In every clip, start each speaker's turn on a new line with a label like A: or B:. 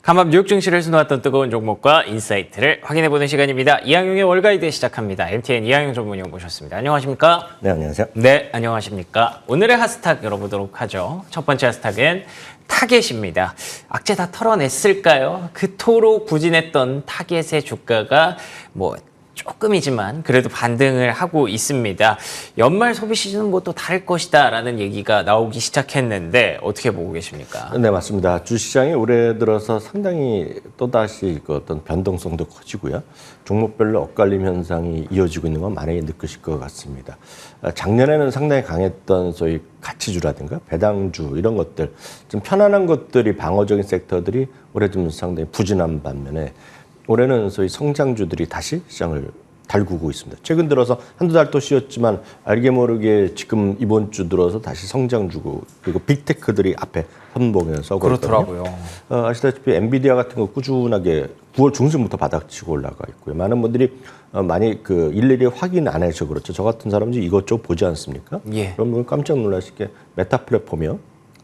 A: 간밤 뉴욕 증시를 수놓았던 뜨거운 종목과 인사이트를 확인해보는 시간입니다. 이항용의 월가이드 시작합니다. MTN 이항용 전문위원 모셨습니다. 안녕하십니까?
B: 네, 안녕하세요.
A: 네, 안녕하십니까? 오늘의 핫스탁 열어보도록 하죠. 첫 번째 핫스탁은 타겟입니다. 악재 다 털어냈을까요? 그토록 부진했던 타겟의 주가가 조금이지만 그래도 반등을 하고 있습니다. 연말 소비 시즌은 또 다를 것이다 라는 얘기가 나오기 시작했는데 어떻게 보고 계십니까?
B: 네, 맞습니다. 주시장이 올해 들어서 상당히 또다시 그 어떤 변동성도 커지고요. 종목별로 엇갈림 현상이 이어지고 있는 건 많이 느끼실 것 같습니다. 작년에는 상당히 강했던 소위 가치주라든가 배당주 이런 것들, 좀 편안한 것들이 방어적인 섹터들이 올해 좀 상당히 부진한 반면에 올해는 소위 성장주들이 다시 시장을 달구고 있습니다. 최근 들어서 한두 달 또 쉬었지만 알게 모르게 지금 이번 주 들어서 다시 성장주고 그리고 빅테크들이 앞에 선보면서
A: 그렇더라고요.
B: 아시다시피 엔비디아 같은 거 꾸준하게 9월 중순부터 바닥치고 올라가 있고요. 많은 분들이 많이 일일이 확인 안 해서 그렇죠. 저 같은 사람은 이것저것 보지 않습니까?
A: 예.
B: 그럼 깜짝 놀라시게 메타 플랫폼이요.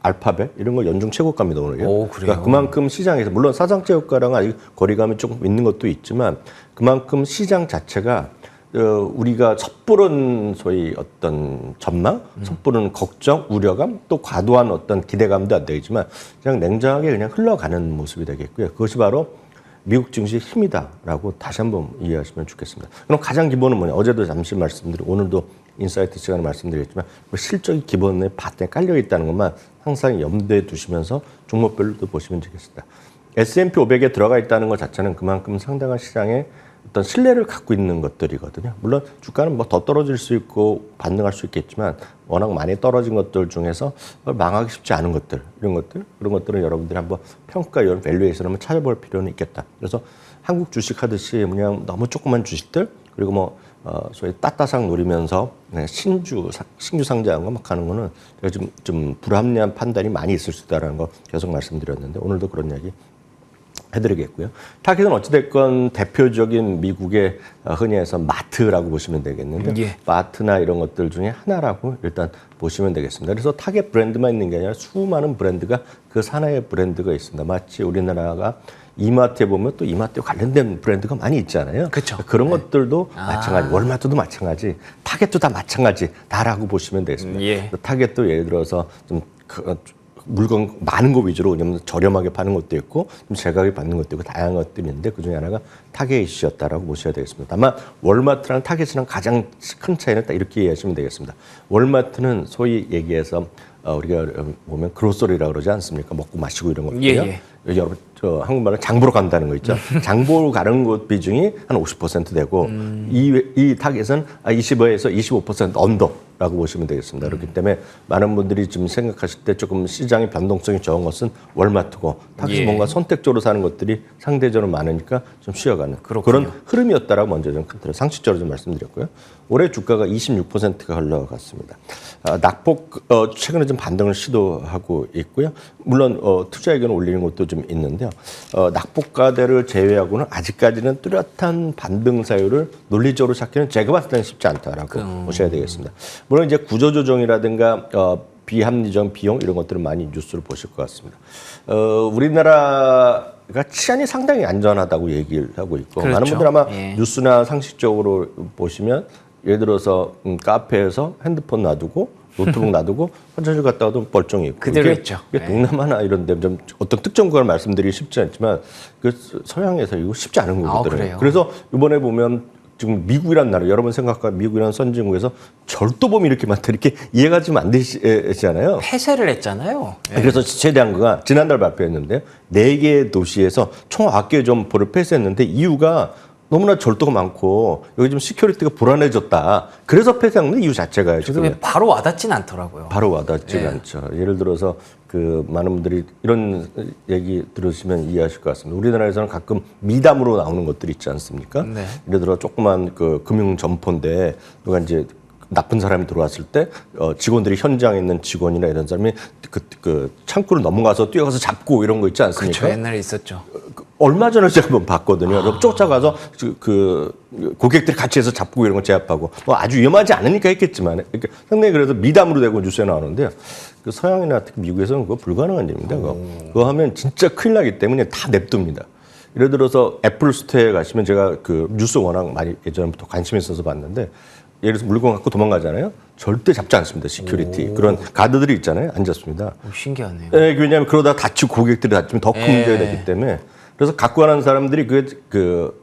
B: 알파벳 이런 거 연중 최고가입니다 오늘요.
A: 오, 그래요?
B: 그러니까 그만큼 시장에서 물론 사상체 효과랑은 아직 거리감이 조금 있는 것도 있지만 그만큼 시장 자체가 우리가 섣부른 소위 어떤 전망, 섣부른 걱정, 우려감, 또 과도한 어떤 기대감도 안 되지만 그냥 냉정하게 그냥 흘러가는 모습이 되겠고요. 그것이 바로 미국 증시의 힘이다라고 다시 한번 이해하시면 좋겠습니다. 그럼 가장 기본은 뭐냐? 어제도 잠시 말씀드리고 오늘도 인사이트 시간에 말씀드렸지만 실적이 기본에 바탕에 깔려 있다는 것만 항상 염두에 두시면서 종목별로도 보시면 되겠습니다. S&P 500에 들어가 있다는 것 자체는 그만큼 상당한 시장에 어떤 신뢰를 갖고 있는 것들이거든요. 물론 주가는 더 떨어질 수 있고 반등할 수 있겠지만 워낙 많이 떨어진 것들 중에서 망하기 쉽지 않은 것들, 그런 것들은 여러분들이 한번 평가, 이런 밸류에이션 한번 찾아볼 필요는 있겠다. 그래서 한국 주식 하듯이 그냥 너무 조그만 주식들 그리고 소위 따따상 노리면서 신규 상장한 거 막 하는 거는 제가 좀 불합리한 판단이 많이 있을 수 있다는 거 계속 말씀드렸는데 오늘도 그런 이야기 해드리겠고요. 타겟은 어찌됐건 대표적인 미국의 흔히 해서 마트라고 보시면 되겠는데
A: 예.
B: 마트나 이런 것들 중에 하나라고 일단 보시면 되겠습니다. 그래서 타겟 브랜드만 있는 게 아니라 수많은 브랜드가 그 산하의 브랜드가 있습니다. 마치 우리나라가 이마트에 보면 또 이마트에 관련된 브랜드가 많이 있잖아요.
A: 그쵸.
B: 그런 것들도 마찬가지, 월마트도 마찬가지, 타겟도 다 마찬가지다라고 보시면 되겠습니다.
A: 예.
B: 타겟도 예를 들어서 물건 많은 거 위주로 왜냐면 저렴하게 파는 것도 있고 좀 제각이 받는 것도 있고 다양한 것들이 있는데 그중에 하나가 타겟 이슈였다라고 보셔야 되겠습니다. 다만 월마트랑 타겟이랑 가장 큰 차이는 딱 이렇게 이해하시면 되겠습니다. 월마트는 소위 얘기해서 우리가 보면 그로서리라고 그러지 않습니까? 먹고 마시고 이런 것들이요.
A: 예.
B: 여러분 한국말로 장 보러 간다는 거 있죠. 장 보러 가는 것 비중이 한 50% 되고 이 타겟은 25에서 25% 언더라고 보시면 되겠습니다. 그렇기 때문에 많은 분들이 지금 생각하실 때 조금 시장의 변동성이 적은 것은 월마트고 타겟이
A: 예.
B: 뭔가 선택적으로 사는 것들이 상대적으로 많으니까 좀 쉬어가는
A: 그렇군요.
B: 그런 흐름이었다라고 먼저 좀 상식적으로 좀 말씀드렸고요. 올해 주가가 26%가 흘러갔습니다. 낙폭 최근에 좀 반등을 시도하고 있고요. 물론 투자 의견을 올리는 것도 좀 있는데요. 낙폭가대를 제외하고는 아직까지는 뚜렷한 반등 사유를 논리적으로 찾기는 제가 봤을 때는 쉽지 않다라고 보셔야 되겠습니다. 물론 이제 구조조정이라든가 비합리적 비용 이런 것들은 많이 뉴스를 보실 것 같습니다. 우리나라가 치안이 상당히 안전하다고 얘기를 하고 있고
A: 그렇죠.
B: 많은 분들 아마
A: 예.
B: 뉴스나 상식적으로 보시면 예를 들어서 카페에서 핸드폰 놔두고 노트북 놔두고 화장실 갔다 와도 멀쩡히 있고
A: 그대로 있죠.
B: 이게 동남아나 이런 데 좀 어떤 특정 국가를 말씀드리기 쉽지 않지만 서양에서 이거 쉽지 않은 거거든요.
A: 그래요?
B: 그래서 이번에 보면 지금 미국이란 나라 여러분 생각하면 미국이라는 선진국에서 절도범이 이렇게 많다 이렇게 이해가 좀 안 되시잖아요.
A: 폐쇄를 했잖아요. 예.
B: 그래서 최대한국가 지난달 발표했는데 4개 도시에서 총 9개 점포를 폐쇄했는데 이유가 너무나 절도가 많고 여기 좀 시큐리티가 불안해졌다. 그래서 폐쇄한 이유 자체가
A: 지금 바로 와닿진 않더라고요.
B: 바로 와닿지가 않죠. 예를 들어서 많은 분들이 이런 얘기 들으시면 이해하실 것 같습니다. 우리나라에서는 가끔 미담으로 나오는 것들이 있지 않습니까?
A: 네.
B: 예를 들어 조그만 금융 점포인데 누가 이제 나쁜 사람이 들어왔을 때 직원들이 현장에 있는 직원이나 이런 사람이 그 창구를 넘어가서 뛰어가서 잡고 이런 거 있지 않습니까?
A: 그렇죠. 옛날에 있었죠.
B: 얼마 전에 제가 한번 봤거든요. 쫓아가서 그 고객들이 같이 해서 잡고 이런 거 제압하고 뭐 아주 위험하지 않으니까 했겠지만 상당히 그래서 미담으로 되고 뉴스에 나오는데요. 그 서양이나 특히 미국에서는 그거 불가능한 일입니다. 그거 하면 진짜 큰일 나기 때문에 다 냅둡니다. 예를 들어서 애플 스토어에 가시면 제가 그 뉴스 워낙 많이 예전부터 관심이 있어서 봤는데 예를 들어서 물건 갖고 도망가잖아요. 절대 잡지 않습니다. 시큐리티. 그런 가드들이 있잖아요. 안 잡습니다.
A: 신기하네요.
B: 네, 왜냐하면 그러다 다치고 고객들이 다치면 더 큰 문제가 되기 때문에 그래서 갖고 가는 사람들이 그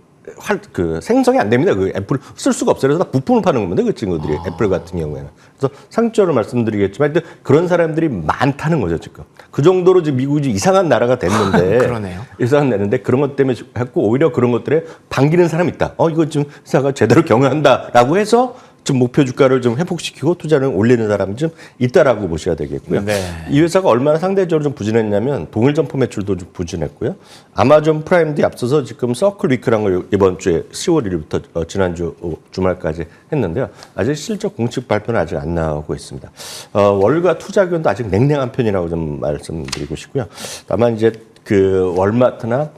B: 생성이 안 됩니다. 그 애플을 쓸 수가 없어요. 그래서 다 부품을 파는 겁니다. 그 친구들이 애플 같은 경우에는. 그래서 상식적으로 말씀드리겠지만 하여튼 그런 사람들이 많다는 거죠 지금. 그 정도로 지금 미국이 이상한 나라가 됐는데
A: 그러네요.
B: 이상한 나라인데 그런 것 때문에 했고 오히려 그런 것들에 반기는 사람이 있다. 이거 지금 회사가 제대로 경영한다라고 해서 좀 목표 주가를 좀 회복시키고 투자를 올리는 사람이 좀 있다라고 보셔야 되겠고요.
A: 네.
B: 이 회사가 얼마나 상대적으로 좀 부진했냐면 동일 점포 매출도 좀 부진했고요. 아마존 프라임도 앞서서 지금 서클 위크라는 걸 이번 주에 10월 1일부터 지난주 주말까지 했는데요. 아직 실적 공식 발표는 아직 안 나오고 있습니다. 월가 투자 의견도 아직 냉랭한 편이라고 좀 말씀드리고 싶고요. 다만 이제 그 월마트나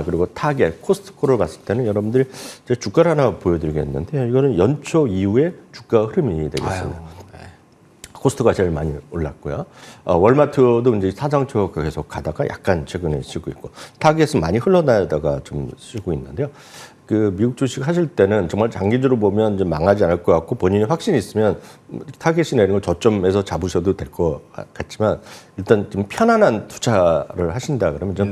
B: 그리고 타겟, 코스트코를 봤을 때는 여러분들이 이제 주가를 하나 보여드리겠는데 이거는 연초 이후의 주가 흐름이 되겠습니다. 코스트가 제일 많이 올랐고요. 월마트도 이제 사상초가 계속 가다가 약간 최근에 쉬고 있고 타겟은 많이 흘러나다가 좀 쉬고 있는데요. 그 미국 주식 하실 때는 정말 장기적으로 보면 좀 망하지 않을 것 같고 본인이 확신이 있으면 타겟이 내리는 걸 저점에서 잡으셔도 될 것 같지만 일단 좀 편안한 투자를 하신다 그러면 좀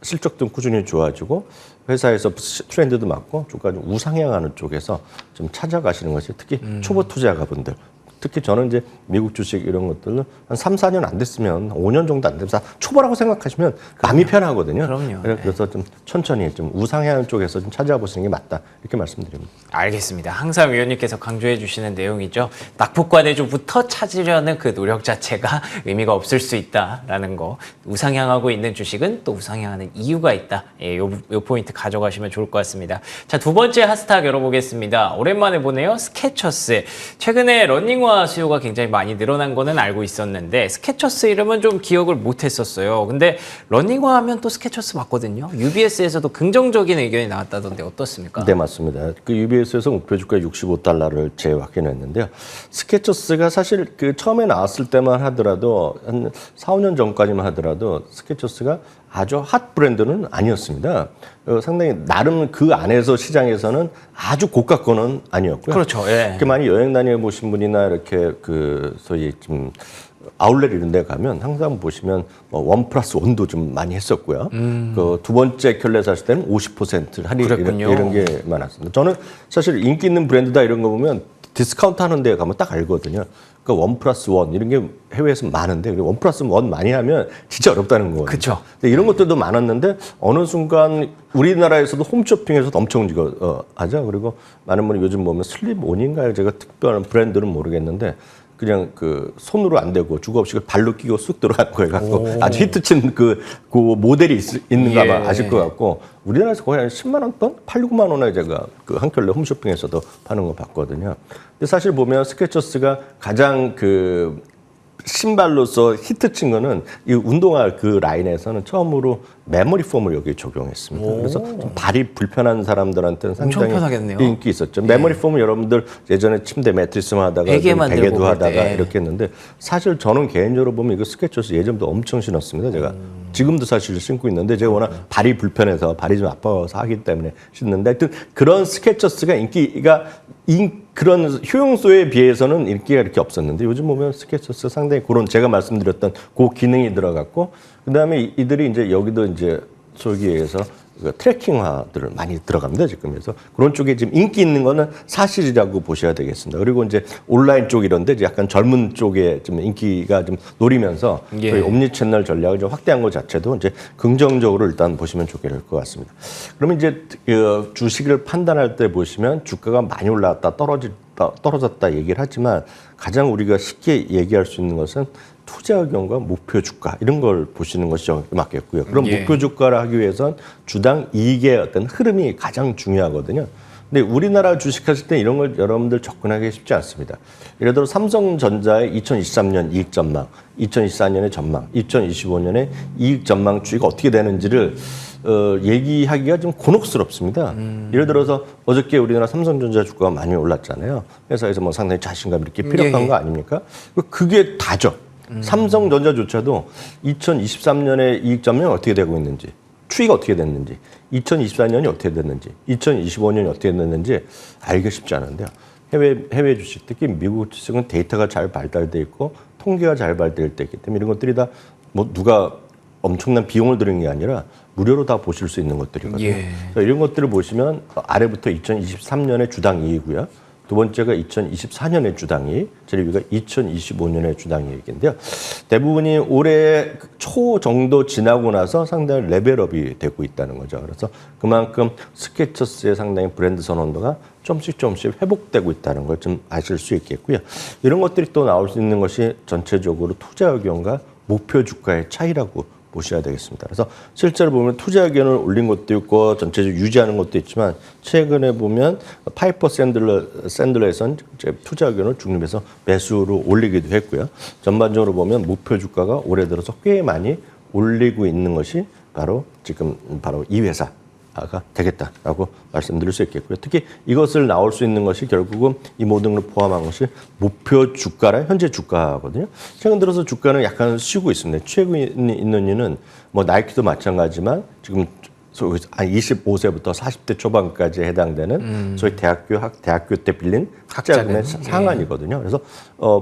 B: 실적도 꾸준히 좋아지고 회사에서 트렌드도 맞고 주가 좀 우상향하는 쪽에서 좀 찾아가시는 것이 특히 초보 투자가분들 특히 저는 이제 미국 주식 이런 것들은 한 3, 4년 안 됐으면 5년 정도 안 돼서 초보라고 생각하시면 마음이 편하거든요.
A: 그럼요.
B: 그래서 좀 천천히 좀 우상향 쪽에서 좀 찾아보시는 게 맞다 이렇게 말씀드립니다.
A: 알겠습니다. 항상 위원님께서 강조해 주시는 내용이죠. 낙폭과대주부터 찾으려는 그 노력 자체가 의미가 없을 수 있다라는 거. 우상향하고 있는 주식은 또 우상향하는 이유가 있다. 요 포인트 가져가시면 좋을 것 같습니다. 자, 두 번째 핫스탁 열어보겠습니다. 오랜만에 보네요. 스케쳐스. 최근에 러닝화 수요가 굉장히 많이 늘어난 거는 알고 있었는데 스케쳐스 이름은 좀 기억을 못했었어요. 근데 러닝화 하면 또 스케쳐스 맞거든요. UBS에서도 긍정적인 의견이 나왔다던데 어떻습니까?
B: 네, 맞습니다. 그 UBS에서 목표 주가 $65를 재확인했는데요. 스케쳐스가 사실 그 처음에 나왔을 때만 하더라도 한 4, 5년 전까지만 하더라도 스케쳐스가 아주 핫 브랜드는 아니었습니다. 상당히 나름 그 안에서 시장에서는 아주 고가권은 아니었고요.
A: 그렇죠. 예.
B: 이렇게 많이 여행 다녀 보신 분이나 이렇게 그 소위 좀 아울렛 이런 데 가면 항상 보시면 원 플러스 원도 좀 많이 했었고요. 그 두 번째 켤레 샀을 때는 50% 할인 이런 게 많았습니다. 저는 사실 인기 있는 브랜드다 이런 거 보면 디스카운트 하는 데 가면 딱 알거든요. 그러니까 원 플러스 원 이런 게 해외에서 많은데 원 플러스 원 많이 하면 진짜 어렵다는 거예요.
A: 그렇죠.
B: 이런 것들도 많았는데 어느 순간 우리나라에서도 홈쇼핑에서도 엄청 하죠. 그리고 많은 분이 요즘 보면 슬립온인가요? 제가 특별한 브랜드는 모르겠는데 그냥 그 손으로 안 대고 주거 없이 발로 끼고 쑥 들어간 거에 갖고 아주 히트친 그 모델이 있는가 봐 아실 것 같고 우리나라에서 거의 한 10만 원 돈? 8, 9만 원에 제가 그 한 켤레 홈쇼핑에서도 파는 거 봤거든요. 근데 사실 보면 스케쳐스가 가장 그 신발로서 히트친 거는 이 운동화 그 라인에서는 처음으로 메모리 폼을 여기 적용했습니다. 그래서 좀 발이 불편한 사람들한테는 상당히
A: 편하겠네요.
B: 인기 있었죠. 메모리 폼은 여러분들 예전에 침대 매트리스만 하다가 베개도 하다가 이렇게 했는데 사실 저는 개인적으로 보면 이거 스케쳐스 예전부터 엄청 신었습니다. 제가 지금도 사실 신고 있는데 제가 워낙 발이 불편해서 발이 좀 아파서 하기 때문에 신는데 하여튼 그런 스케쳐스가 인기가 그런 효용소에 비해서는 인기가 이렇게 없었는데 요즘 보면 스케쳐스 상당히 그런 제가 말씀드렸던 그 기능이 들어갔고 그다음에 이들이 이제 여기도 이제 소기에서 트래킹화들을 많이 들어갑니다 지금. 그래서 그런 쪽에 지금 인기 있는 거는 사실이라고 보셔야 되겠습니다. 그리고 이제 온라인 쪽 이런데 이제 약간 젊은 쪽에 좀 인기가 좀 노리면서 저희 옴니 채널 전략을 좀 확대한 것 자체도 이제 긍정적으로 일단 보시면 좋게 될 것 같습니다. 그러면 이제 그 주식을 판단할 때 보시면 주가가 많이 올라갔다 떨어졌다 얘기를 하지만 가장 우리가 쉽게 얘기할 수 있는 것은 투자 의견과 목표 주가 이런 걸 보시는 것이 맞겠고요. 그럼 목표 주가를 하기 위해선 주당 이익의 어떤 흐름이 가장 중요하거든요. 근데 우리나라 주식하실 때 이런 걸 여러분들 접근하기 쉽지 않습니다. 예를 들어 삼성전자의 2023년 이익 전망, 2024년의 전망, 2025년의 이익 전망 추이가 어떻게 되는지를 얘기하기가 좀 곤혹스럽습니다. 예를 들어서 어저께 우리나라 삼성전자 주가가 많이 올랐잖아요. 회사에서 뭐 상당히 자신감 이렇게 필요한
A: 예.
B: 거 아닙니까? 그게 다죠. 삼성전자조차도 2023년의 이익 전망이 어떻게 되고 있는지, 추이가 어떻게 됐는지, 2024년이 어떻게 됐는지, 2025년이 어떻게 됐는지 알기가 쉽지 않은데요. 해외 주식, 특히 미국 주식은 데이터가 잘 발달돼 있고 통계가 잘 발달돼 있기 때문에 이런 것들이 다 뭐 누가 엄청난 비용을 들인 게 아니라 무료로 다 보실 수 있는 것들이거든요.
A: 예.
B: 그래서 이런 것들을 보시면 아래부터 2023년의 주당 이익이고요. 두 번째가 2024년의 주당이익, 제일 위가 2025년의 주당이익인데요. 대부분이 올해 초 정도 지나고 나서 상당히 레벨업이 되고 있다는 거죠. 그래서 그만큼 스케쳐스의 상당히 브랜드 선호도가 조금씩 회복되고 있다는 걸 좀 아실 수 있겠고요. 이런 것들이 또 나올 수 있는 것이 전체적으로 투자 의견과 목표 주가의 차이라고 보셔야 되겠습니다. 그래서 실제로 보면 투자 의견을 올린 것도 있고 전체적으로 유지하는 것도 있지만 최근에 보면 파이퍼 샌들러에선 투자 의견을 중립해서 매수로 올리기도 했고요. 전반적으로 보면 목표 주가가 올해 들어서 꽤 많이 올리고 있는 것이 바로 이 회사가 되겠다라고 말씀드릴 수 있겠고요. 특히 이것을 나올 수 있는 것이 결국은 이 모든 걸 포함한 것이 목표 주가랑 현재 주가거든요. 최근 들어서 주가는 약간 쉬고 있습니다. 최근에 있는 이유는 뭐 나이키도 마찬가지지만 지금 한 25세부터 40대 초반까지 해당되는 소위 대학교 때 빌린 학자금의 상한이거든요. 그래서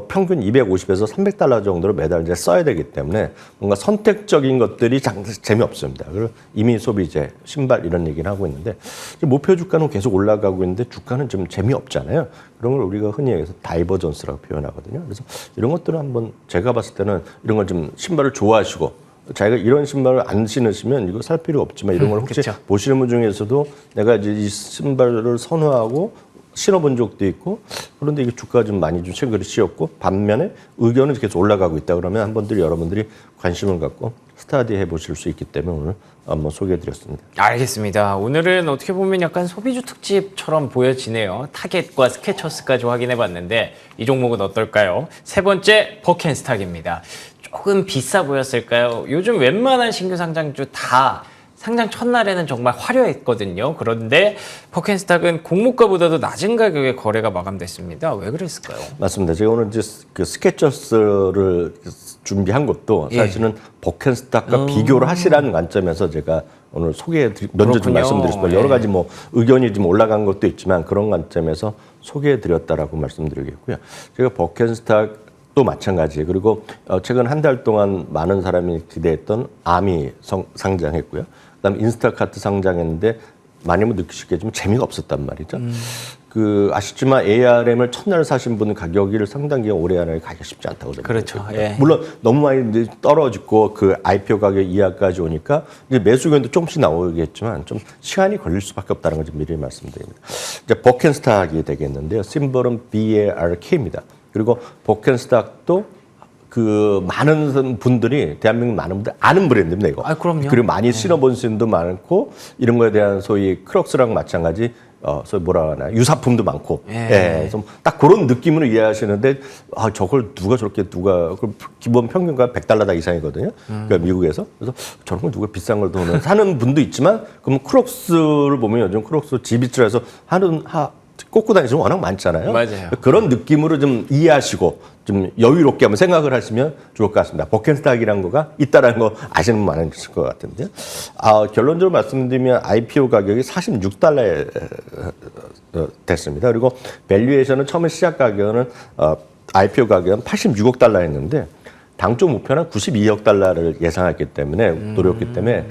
B: 평균 250에서 300달러 정도를 매달 이제 써야 되기 때문에 뭔가 선택적인 것들이 재미없습니다. 그리고 이미 소비재, 신발 이런 얘기를 하고 있는데 목표 주가는 계속 올라가고 있는데 주가는 좀 재미없잖아요. 그런 걸 우리가 흔히 얘기해서 다이버전스라고 표현하거든요. 그래서 이런 것들은 한번 제가 봤을 때는 이런 걸 좀 신발을 좋아하시고 자기가 이런 신발을 안 신으시면 이거 살 필요 없지만 이런 걸 혹시
A: 그쵸.
B: 보시는 분 중에서도 내가 이제 이 신발을 선호하고 신어본 적도 있고 그런데 이게 주가가 좀 많이 좀 최근에 쉬었고 반면에 의견은 계속 올라가고 있다 그러면 여러분들이 관심을 갖고 스타디해 보실 수 있기 때문에 오늘 한번 소개해드렸습니다.
A: 알겠습니다. 오늘은 어떻게 보면 약간 소비주 특집처럼 보여지네요. 타겟과 스케쳐스까지 확인해봤는데 이 종목은 어떨까요? 세 번째 버켄스탁입니다. 조금 비싸 보였을까요? 요즘 웬만한 신규 상장주 다 상장 첫날에는 정말 화려했거든요. 그런데 버켄스탁은 공모가보다도 낮은 가격에 거래가 마감됐습니다. 왜 그랬을까요?
B: 맞습니다. 제가 오늘 이제 그 스케쳐스를 준비한 것도 사실은 버켄스탁과 비교를 하시라는 관점에서 제가 오늘 먼저 좀 말씀드렸습니다. 여러 가지 뭐 의견이 좀 올라간 것도 있지만 그런 관점에서 소개해드렸다라고 말씀드리겠고요. 제가 버켄스탁도 마찬가지예요. 그리고 최근 한 달 동안 많은 사람이 기대했던 아미 상장했고요. 그다음 인스타카트 상장했는데 많이 느끼시겠지만 재미가 없었단 말이죠. 아시지만 ARM을 첫날 사신 분 가격이 상당히 오래 안에 가기가 쉽지 않다고 그럽니다.
A: 그렇죠. 예.
B: 물론 너무 많이 떨어지고 그 IPO 가격 이하까지 오니까 이제 매수 의견도 조금씩 나오겠지만 좀 시간이 걸릴 수밖에 없다는 걸 좀 미리 말씀드립니다. 이제 버켄스탁이 되겠는데요. 심벌은 BARK입니다. 그리고 버켄스탁도 많은 분들이 대한민국 많은 분들 아는 브랜드입니다 이거.
A: 그럼요.
B: 그리고 많이 신어본 분도 많고 이런 거에 대한 소위 크록스랑 마찬가지 소위 뭐라 하나 유사품도 많고. 그래서 딱 그런 느낌으로 이해하시는데 저걸 기본 평균가 $100 이상이거든요. 그러니까 미국에서. 그래서 저런 걸 누가 비싼 걸 더 사는 분도 있지만 그럼 크록스를 보면 요즘 크록스 지비츠라서 꽂고 다니시면 워낙 많잖아요.
A: 맞아요.
B: 그런 느낌으로 좀 이해하시고 좀 여유롭게 한번 생각을 하시면 좋을 것 같습니다. 버켄스탁이라는 거가 있다라는 거 아시는 분 많으실 것 같은데요. 결론적으로 말씀드리면 IPO 가격이 $46에 됐습니다. 그리고 밸류에이션은 처음에 시작 가격은 IPO 가격은 $86억 했는데 당초 목표는 $92억 예상했기 때문에 노렸기 때문에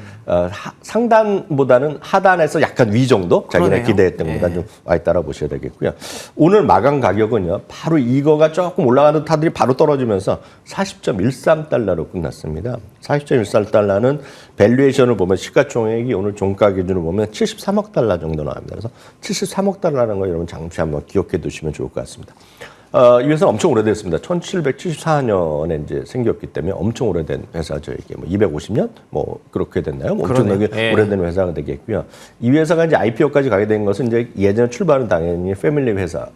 B: 상단보다는 하단에서 약간 위 정도 자기네 기대했던 것보다 좀 와 있다라 보셔야 되겠고요. 오늘 마감 가격은요. 바로 이거가 조금 올라가는 타들이 바로 떨어지면서 $40.13로 끝났습니다. $40.13는 밸류에이션을 보면 시가총액이 오늘 종가 기준으로 보면 $73억 정도 나옵니다. 그래서 $73억 거 여러분 잠시 한번 기억해 두시면 좋을 것 같습니다. 이 회사는 엄청 오래됐습니다. 1774년에 이제 생겼기 때문에 엄청 오래된 회사죠. 이게 뭐 250년 뭐 그렇게 됐나요? 뭐 엄청나게
A: 예.
B: 오래된 회사가 되겠고요. 이 회사가 이제 IPO까지 가게 된 것은 이제 예전 출발은 당연히 패밀리 회사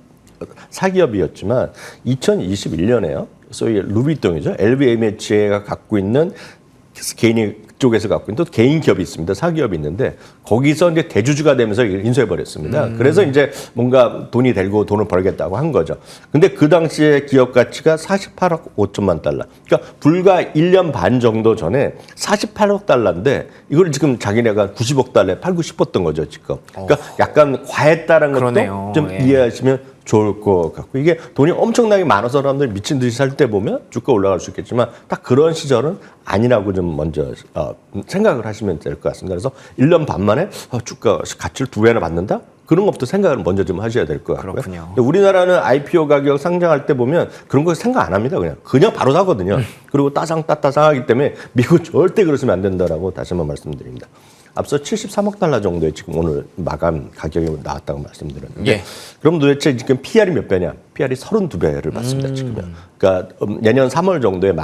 B: 사기업이었지만 2021년에요. 소위 루비통이죠. LVMH가 갖고 있는 개인이 쪽에서 갖고 있는 또 개인 기업이 있습니다. 사기업이 있는데 거기서 이제 대주주가 되면서 인수해 버렸습니다. 그래서 이제 뭔가 돈이 되고 돈을 벌겠다고 한 거죠. 근데 그 당시에 기업 가치가 48억 5천만 달러. 그러니까 불과 1년 반 정도 전에 48억 달러인데 이걸 지금 자기네가 90억 달러에 팔고 싶었던 거죠, 지금. 그러니까 약간 과했다는 것도
A: 그러네요.
B: 좀
A: 예.
B: 이해하시면 좋을 것 같고 이게 돈이 엄청나게 많아서 사람들이 미친 듯이 살 때 보면 주가 올라갈 수 있겠지만 딱 그런 시절은 아니라고 좀 먼저 생각을 하시면 될 것 같습니다. 그래서 1년 반 만에 주가 가치를 2배나 받는다? 그런 것부터 생각을 먼저 좀 하셔야 될 것 같고요.
A: 그렇군요.
B: 근데 우리나라는 IPO 가격 상장할 때 보면 그런 거 생각 안 합니다. 그냥 바로 사거든요. 그리고 따상하기 때문에 미국 절대 그러시면 안 된다라고 다시 한번 말씀드립니다. 앞서 73억 달러 정도의 지금 오늘 마감 가격이 나왔다고 말씀드렸는데
A: 예.
B: 그럼 도대체 지금 PR이 몇 배냐? PR이 32배를 받습니다. 지금요. 그러니까 내년 3월 정도에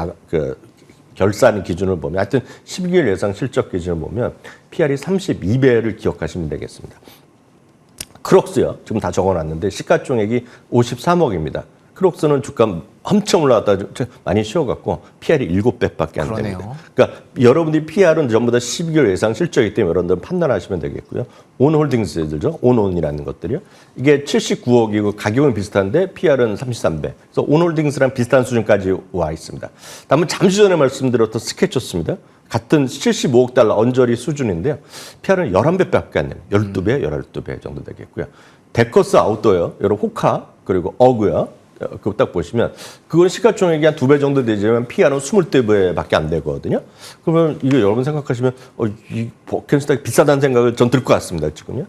B: 결산 기준을 보면 하여튼 12개월 예상 실적 기준을 보면 PR이 32배를 기억하시면 되겠습니다. 크록스요. 지금 다 적어놨는데 시가총액이 53억입니다. 크록스는 주가 엄청 올라갔다 많이 쉬어갖고 PR이 7배밖에 안
A: 그러네요.
B: 됩니다. 그러니까 여러분들이 PR은 전부 다 12개월 예상 실적이기 때문에 여러분들은 판단하시면 되겠고요. 온홀딩스들죠. 온온이라는 것들이요. 이게 79억이고 가격은 비슷한데 PR은 33배. 그래서 온홀딩스랑 비슷한 수준까지 와 있습니다. 다음은 잠시 전에 말씀드렸던 스케쳐스입니다. 같은 75억 달러 언저리 수준인데요. PR은 11배밖에 안 됩니다. 12배, 12배 정도 되겠고요. 데커스 아웃도어요. 여러분 호카 그리고 어그요. 그거 딱 보시면 그건 시가총액이 한 2배 정도 되지만 PR은 22배밖에 안 되거든요. 그러면 이거 여러분 생각하시면 이 버켄스탁이 비싸다는 생각을 전 들 것 같습니다. 지금요.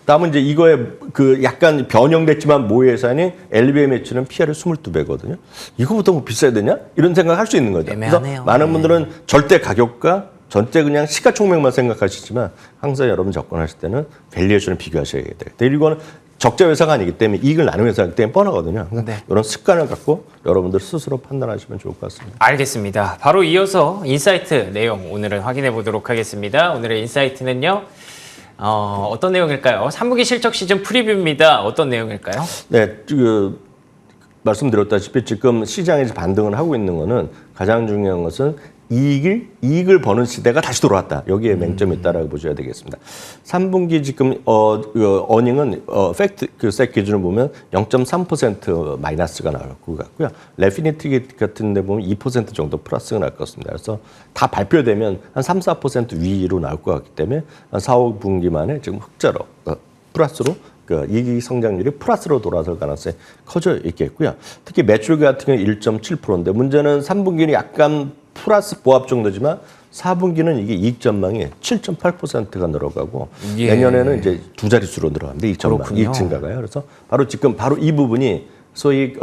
B: 다음은 이제 이거에 약간 변형됐지만 모회사인 LVMH는 PR이 22배거든요. 이거보다 뭐 비싸야 되냐? 이런 생각을 할 수 있는 거죠.
A: 애매하네요.
B: 그래서 많은 분들은 절대 가격과 전체 그냥 시가총액만 생각하시지만 항상 여러분 접근하실 때는 밸류에이션을 비교하셔야 돼요. 그리고는 적자 회사가 아니기 때문에 이익을 나누는 회사이기 때문에 뻔하거든요.
A: 네.
B: 이런 습관을 갖고 여러분들 스스로 판단하시면 좋을 것 같습니다.
A: 알겠습니다. 바로 이어서 인사이트 내용 오늘은 확인해 보도록 하겠습니다. 오늘의 인사이트는요. 어떤 내용일까요? 3분기 실적 시즌 프리뷰입니다. 어떤 내용일까요?
B: 네, 말씀드렸다시피 지금 시장에서 반등을 하고 있는 거는 가장 중요한 것은 이익을 버는 시대가 다시 돌아왔다. 여기에 맹점이 있다라고 보셔야 되겠습니다. 3분기 지금 어닝은 팩트 기준을 보면 0.3% 마이너스가 나올 것 같고요. 레피니티 같은 데 보면 2% 정도 플러스가 날 것 같습니다. 그래서 다 발표되면 한 3, 4% 위로 나올 것 같기 때문에 한 4, 5분기 만에 지금 흑자로 플러스로 이익 성장률이 플러스로 돌아설 가능성이 커져 있겠고요. 특히 매출 같은 경우는 1.7%인데 문제는 3분기는 약간 플러스 보합 정도지만 4분기는 이게 이익 전망이 7.8%가 늘어가고
A: 예.
B: 내년에는 이제 두 자릿수로 늘어갑니다. 이익 전망,
A: 그렇군요.
B: 이익 증가가요. 그래서 바로 이 부분이 소위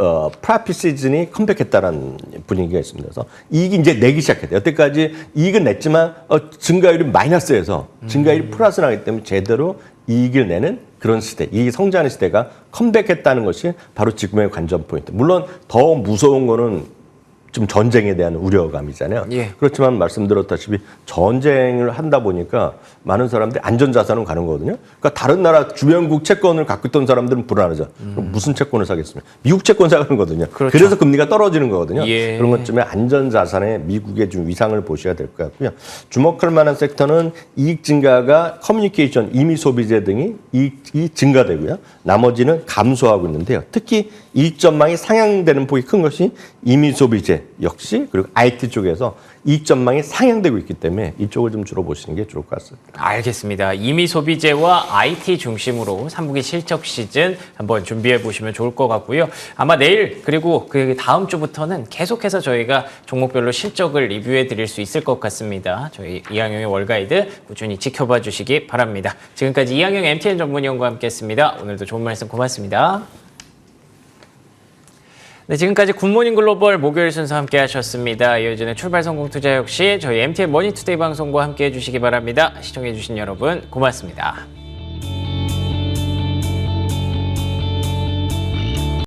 B: 프라핏 시즌이 컴백했다라는 분위기가 있습니다. 그래서 이익이 이제 내기 시작했대요. 여태까지 이익은 냈지만 증가율이 마이너스에서 증가율이 플러스 나기 때문에 제대로 이익을 내는 그런 시대, 이익이 성장하는 시대가 컴백했다는 것이 바로 지금의 관전 포인트. 물론 더 무서운 거는 좀 전쟁에 대한 우려감이잖아요.
A: 예.
B: 그렇지만 말씀드렸다시피 전쟁을 한다 보니까 많은 사람들이 안전자산으로 가는 거거든요. 그러니까 다른 나라 주변국 채권을 갖고 있던 사람들은 불안하죠. 그럼 무슨 채권을 사겠습니까? 미국 채권 사는 거거든요.
A: 그렇죠.
B: 그래서 금리가 떨어지는 거거든요.
A: 예.
B: 그런 것쯤에 안전자산의 미국의 좀 위상을 보셔야 될 것 같고요. 주목할 만한 섹터는 이익 증가가 커뮤니케이션, 임의 소비재 등이 이익이 증가되고요. 나머지는 감소하고 있는데요. 특히 이익 전망이 상향되는 폭이 큰 것이 임의 소비재 역시 그리고 IT 쪽에서 이익 전망이 상향되고 있기 때문에 이쪽을 좀 주로 보시는 게 좋을 것 같습니다.
A: 알겠습니다. 임의 소비재와 IT 중심으로 3분기 실적 시즌 한번 준비해 보시면 좋을 것 같고요. 아마 내일 그리고 그 다음 주부터는 계속해서 저희가 종목별로 실적을 리뷰해 드릴 수 있을 것 같습니다. 저희 이항용의 월가이드 꾸준히 지켜봐 주시기 바랍니다. 지금까지 이항용 MTN 전문위원과 함께했습니다. 오늘도 좋은 말씀 고맙습니다. 네, 지금까지 굿모닝 글로벌 목요일 순서 함께 하셨습니다. 이어지는 출발 성공 투자 역시 저희 MTN 머니투데이 방송과 함께 해주시기 바랍니다. 시청해주신 여러분 고맙습니다.